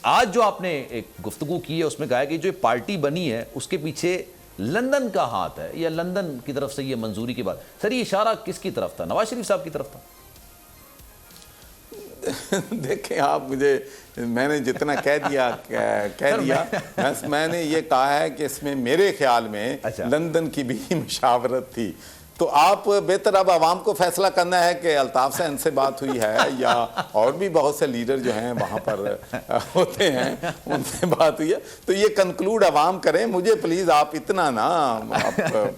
आज जो आपने एक गुफ्तगू की है उसमें कहा है कि जो पार्टी बनी है उसके पीछे लंदन का हाथ है या लंदन की तरफ से ये मंजूरी की बात। सर ये इशारा किसकी तरफ था? नवाज शरीफ साहब की तरफ था? देखें आप, मैंने जितना कह दिया मैंने ये कहा है कि इसमें मेरे ख्याल में लंदन की भी मुशावरत थी। तो आप बेहतर अब आवाम को फैसला करना है कि अल्ताफ से इनसे बात हुई है या और भी बहुत से लीडर जो हैं वहाँ पर होते हैं उनसे बात हुई है। तो ये कंक्लूड आवाम करें, मुझे प्लीज़ आप इतना ना आप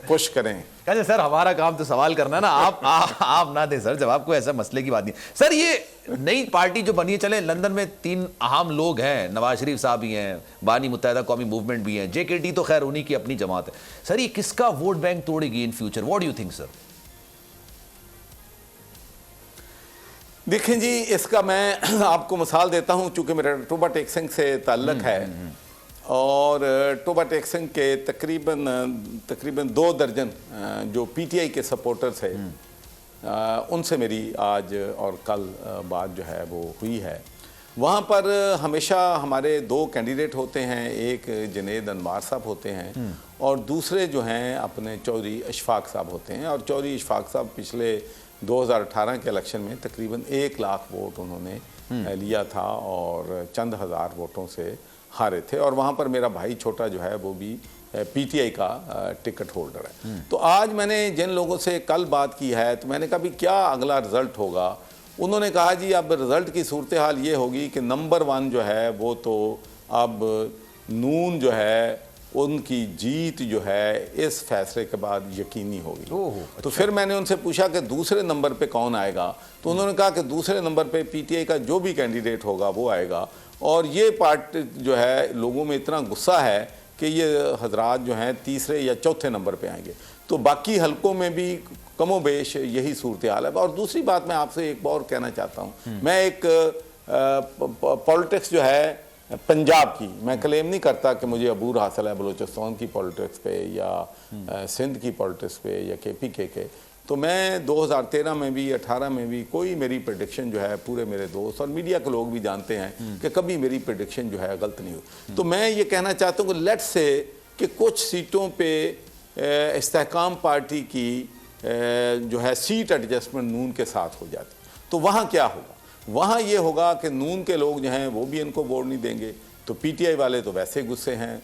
पुश करें। अच्छा सर, हमारा काम तो सवाल करना है ना, आप ना दें सर जवाब, कोई ऐसा मसले की बात नहीं। सर ये नई पार्टी जो बनी है, चले लंदन में 3 अहम लोग हैं, नवाज शरीफ साहब भी हैं, बानी मुत्तहिदा कौमी मूवमेंट भी हैं, JKT तो खैर उन्हीं की अपनी जमात है। सर ये किसका वोट बैंक तोड़ेगी in future? What do you think sir? देखें जी, इसका मैं आपको मिसाल देता हूं, चूंकि मेरा टोबा टेक सिंह से ताल्लुक है और टोबा टेक सिंह के तकरीबन 2 दर्जन जो PTI के सपोर्टर्स है उनसे मेरी आज और कल बात जो है वो हुई है। वहाँ पर हमेशा हमारे 2 कैंडिडेट होते हैं, एक जुनैद अनवार साहब होते हैं और दूसरे जो हैं अपने चौधरी अशफाक साहब होते हैं। और चौधरी अशफाक साहब पिछले 2018 के इलेक्शन में तकरीबन 1 लाख वोट उन्होंने लिया था और चंद हज़ार वोटों से हारे थे। और वहाँ पर मेरा भाई छोटा जो है वो भी PTI का टिकट होल्डर है। तो आज मैंने जिन लोगों से कल बात की है तो मैंने कहा भी क्या अगला रिज़ल्ट होगा। उन्होंने कहा जी अब रिज़ल्ट की सूरत हाल ये होगी कि नंबर 1 जो है वो तो अब नून जो है उनकी जीत जो है इस फैसले के बाद यकीनी होगी। अच्छा। तो फिर मैंने उनसे पूछा कि दूसरे नंबर पे कौन आएगा, तो उन्होंने कहा कि दूसरे नंबर पे PTI का जो भी कैंडिडेट होगा वो आएगा। और ये पार्ट जो है लोगों में इतना गुस्सा है कि ये हजरात जो हैं तीसरे या चौथे नंबर पे आएंगे। तो बाकी हलकों में भी कमोबेश यही सूरत हाल है। और दूसरी बात मैं आपसे एक और कहना चाहता हूँ, मैं एक पॉलिटिक्स जो है पंजाब की, मैं क्लेम नहीं करता कि मुझे अबूर हासिल है बलूचिस्तान की पॉलिटिक्स पे या सिंध की पॉलिटिक्स पे या KPK के। तो मैं 2013 में भी 18 में भी कोई मेरी प्रेडिक्शन जो है, पूरे मेरे दोस्त और मीडिया के लोग भी जानते हैं कि कभी मेरी प्रेडिक्शन जो है गलत नहीं हुई। तो मैं ये कहना चाहता हूँ कि लेट्स से कि कुछ सीटों पे इस्तेहकाम पार्टी की जो है सीट एडजस्टमेंट नून के साथ हो जाती, तो वहाँ क्या होगा? वहाँ ये होगा कि नून के लोग जो हैं वो भी इनको वोट नहीं देंगे, तो PTI वाले तो वैसे गुस्से हैं,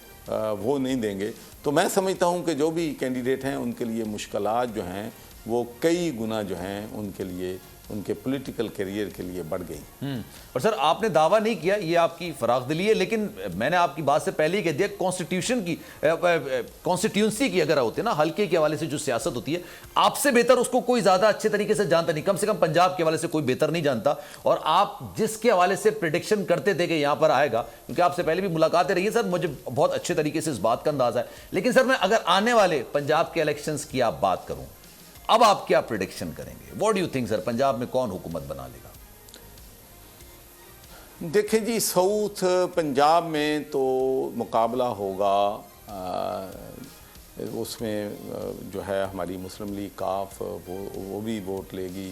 वो नहीं देंगे। तो मैं समझता हूँ कि जो भी कैंडिडेट हैं उनके लिए मुश्किलात जो हैं वो कई गुना जो हैं उनके लिए, उनके पॉलिटिकल करियर के लिए बढ़ गई। और सर आपने दावा नहीं किया, ये आपकी फराखदिली है, लेकिन मैंने आपकी बात से पहले ही कह दिया कॉन्स्टिट्यूशन की कॉन्स्टिट्यूंसी की अगर होती है ना, हल्के के हवाले से जो सियासत होती है, आपसे बेहतर उसको कोई ज्यादा अच्छे तरीके से जानता नहीं, कम से कम पंजाब के हवाले से कोई बेहतर नहीं जानता। और आप जिसके हवाले से प्रिडिक्शन करते थे कि यहाँ पर आएगा, क्योंकि आपसे पहले भी मुलाकातें रही है सर, मुझे बहुत अच्छे तरीके से इस बात का अंदाजा है। लेकिन सर मैं अगर आने वाले पंजाब के इलेक्शन की आप बात करूं, अब आप क्या प्रेडिक्शन करेंगे? What do you think sir, Punjab में कौन हुकूमत बना लेगा? देखें जी, साउथ पंजाब में तो मुकाबला होगा, उसमें जो है हमारी मुस्लिम लीग काफ वो भी वोट लेगी,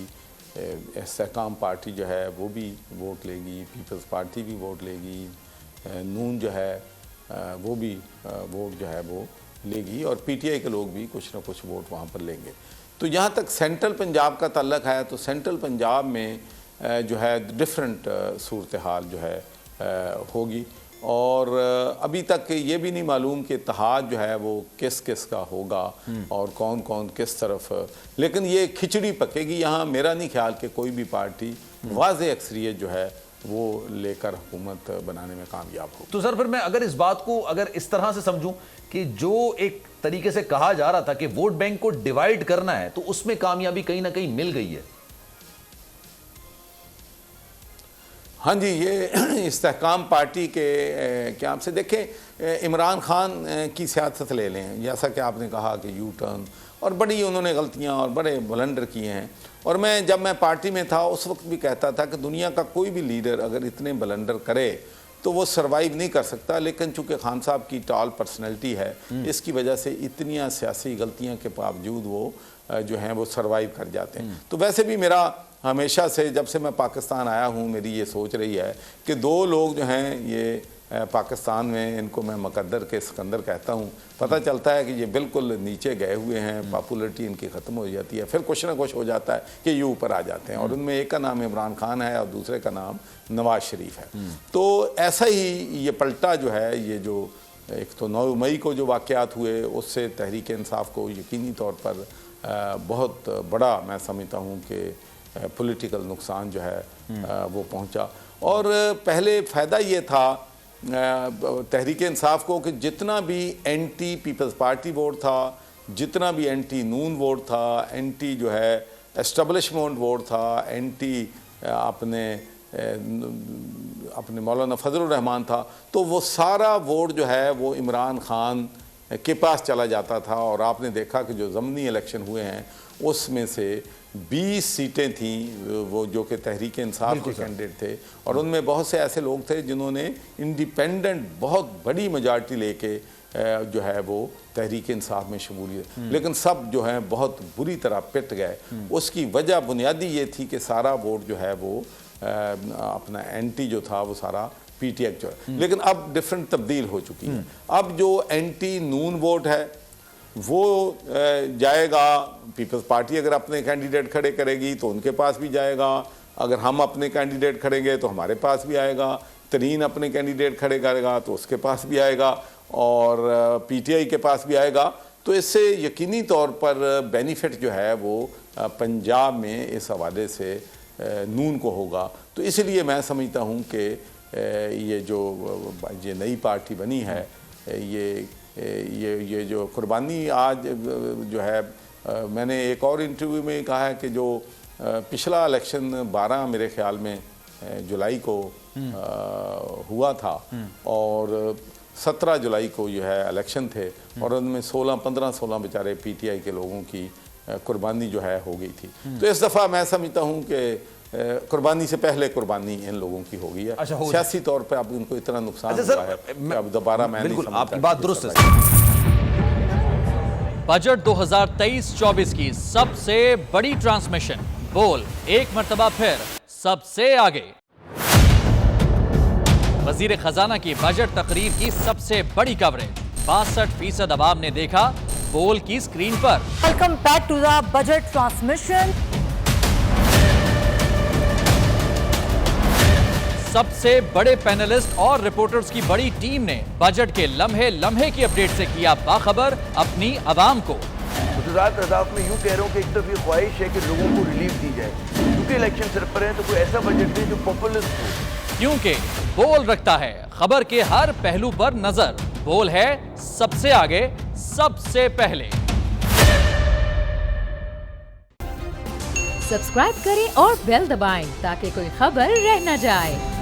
इस्तेहकाम पार्टी जो है वो भी वोट लेगी, पीपल्स पार्टी भी वोट लेगी, नून जो है वो भी वोट जो है वो लेगी और PTI के लोग भी कुछ ना कुछ वोट वहाँ पर लेंगे। तो जहाँ तक सेंट्रल पंजाब का ताल्लुक है तो सेंट्रल पंजाब में जो है डिफरेंट सूरत हाल जो है होगी। और अभी तक ये भी नहीं मालूम कि इत्तेहाद जो है वो किस किस का होगा और कौन कौन किस तरफ, लेकिन ये खिचड़ी पकेगी यहाँ। मेरा नहीं ख्याल कि कोई भी पार्टी वाज़ेह अक्सरियत जो है वो लेकर हुकूमत बनाने में कामयाब हो। तो सर फिर मैं अगर इस बात को अगर इस तरह से समझूं कि जो एक तरीके से कहा जा रहा था कि वोट बैंक को डिवाइड करना है, तो उसमें कामयाबी कहीं ना कहीं मिल गई है। हाँ जी, ये इस्तेहकाम पार्टी के क्या आपसे देखें, इमरान खान की सियासत ले लें, जैसा कि आपने कहा कि यू टर्न, और बड़ी उन्होंने गलतियां और बड़े ब्लंडर किए हैं। और जब मैं पार्टी में था उस वक्त भी कहता था कि दुनिया का कोई भी लीडर अगर इतने ब्लंडर करे तो वो सर्वाइव नहीं कर सकता, लेकिन चूंकि खान साहब की टॉल पर्सनैलिटी है, इसकी वजह से इतनी सियासी गलतियां के बावजूद वो जो हैं वो सर्वाइव कर जाते हैं। तो वैसे भी मेरा हमेशा से जब से मैं पाकिस्तान आया हूँ मेरी ये सोच रही है कि दो लोग जो हैं ये पाकिस्तान में, इनको मैं मुकद्दर के सिकंदर कहता हूँ। पता चलता है कि ये बिल्कुल नीचे गए हुए हैं, पॉपुलरिटी इनकी ख़त्म हो जाती है, फिर कुछ ना कुछ हो जाता है कि ये ऊपर आ जाते हैं। और उनमें एक का नाम इमरान खान है और दूसरे का नाम नवाज शरीफ है। तो ऐसा ही ये पलटा जो है, ये जो एक तो 9 मई को जो वाक़यात हुए उससे तहरीक इंसाफ को यकीनी तौर पर बहुत बड़ा मैं समझता हूँ कि पॉलिटिकल नुकसान जो है वो पहुँचा। और पहले फ़ायदा ये था तहरीक इंसाफ को कि जितना भी एंटी पीपल्स पार्टी वोट था, जितना भी एंटी नून वोट था, एंटी जो है एस्टेब्लिशमेंट वोट था, एंटी अपने मौलाना फजलुर रहमान था, तो वो सारा वोट जो है वो इमरान खान के पास चला जाता था। और आपने देखा कि जो ज़मनी इलेक्शन हुए हैं उसमें से 20 सीटें थीं वो जो कि तहरीक इंसाफ के कैंडिडेट थे, और उनमें बहुत से ऐसे लोग थे जिन्होंने इंडिपेंडेंट बहुत बड़ी मेजॉरिटी लेके जो है वो तहरीक इंसाफ में शमूलियत, लेकिन सब जो है बहुत बुरी तरह पिट गए। उसकी वजह बुनियादी ये थी कि सारा वोट जो है वो अपना एंटी जो था वो सारा पीटीआई जो है। लेकिन अब डिफरेंट तब्दील हो चुकी है। अब जो एंटी नून वोट है वो जाएगा, पीपल्स पार्टी अगर अपने कैंडिडेट खड़े करेगी तो उनके पास भी जाएगा, अगर हम अपने कैंडिडेट खड़ेंगे तो हमारे पास भी आएगा, तरीन अपने कैंडिडेट खड़े करेगा तो उसके पास भी आएगा, और पीटीआई के पास भी आएगा। तो इससे यकीनी तौर पर बेनिफिट जो है वो पंजाब में इस हवाले से नून को होगा। तो इसलिए मैं समझता हूँ कि ये नई पार्टी बनी है, ये जो कुर्बानी आज जो है, मैंने एक और इंटरव्यू में कहा है कि जो पिछला इलेक्शन 12 मेरे ख्याल में जुलाई को हुआ था और 17 जुलाई को जो है इलेक्शन थे, और उनमें 15-16 बेचारे पीटीआई के लोगों की कुर्बानी जो है हो गई थी। तो इस दफ़ा मैं समझता हूँ कि कुर्बानी से पहले कुर्बानी इन लोगों की हो गई है। सियासी तौर पे अब उनको इतना नुकसान हुआ है कि अब दोबारा मैं नहीं समझता। आपकी बात दुरुस्त है। बजट 2023-24 की सबसे बड़ी ट्रांसमिशन, बोल एक मर्तबा फिर सबसे आगे। वजीर खजाना की बजट तकरीर की सबसे बड़ी कवरेज, 62% अवाम ने देखा बोल की स्क्रीन पर। Welcome back to the budget transmission. सबसे बड़े पैनलिस्ट और रिपोर्टर्स की बड़ी टीम ने बजट के लम्हे लम्हे की अपडेट से किया बाखबर अपनी आवाम को। गुजरात अदालत में यूं कह रहा हूं कि एक तरफ ये ख्वाहिश है कि लोगों को रिलीफ दी जाए, क्योंकि इलेक्शन सर पर है, तो कोई ऐसा बजट दे जो पॉपुलिस्ट हो। क्योंकि बोल रखता है खबर के हर पहलू पर नजर, बोल है सबसे आगे सबसे पहले। सब्सक्राइब करें और बेल दबाएं ताकि कोई खबर रह न जाए।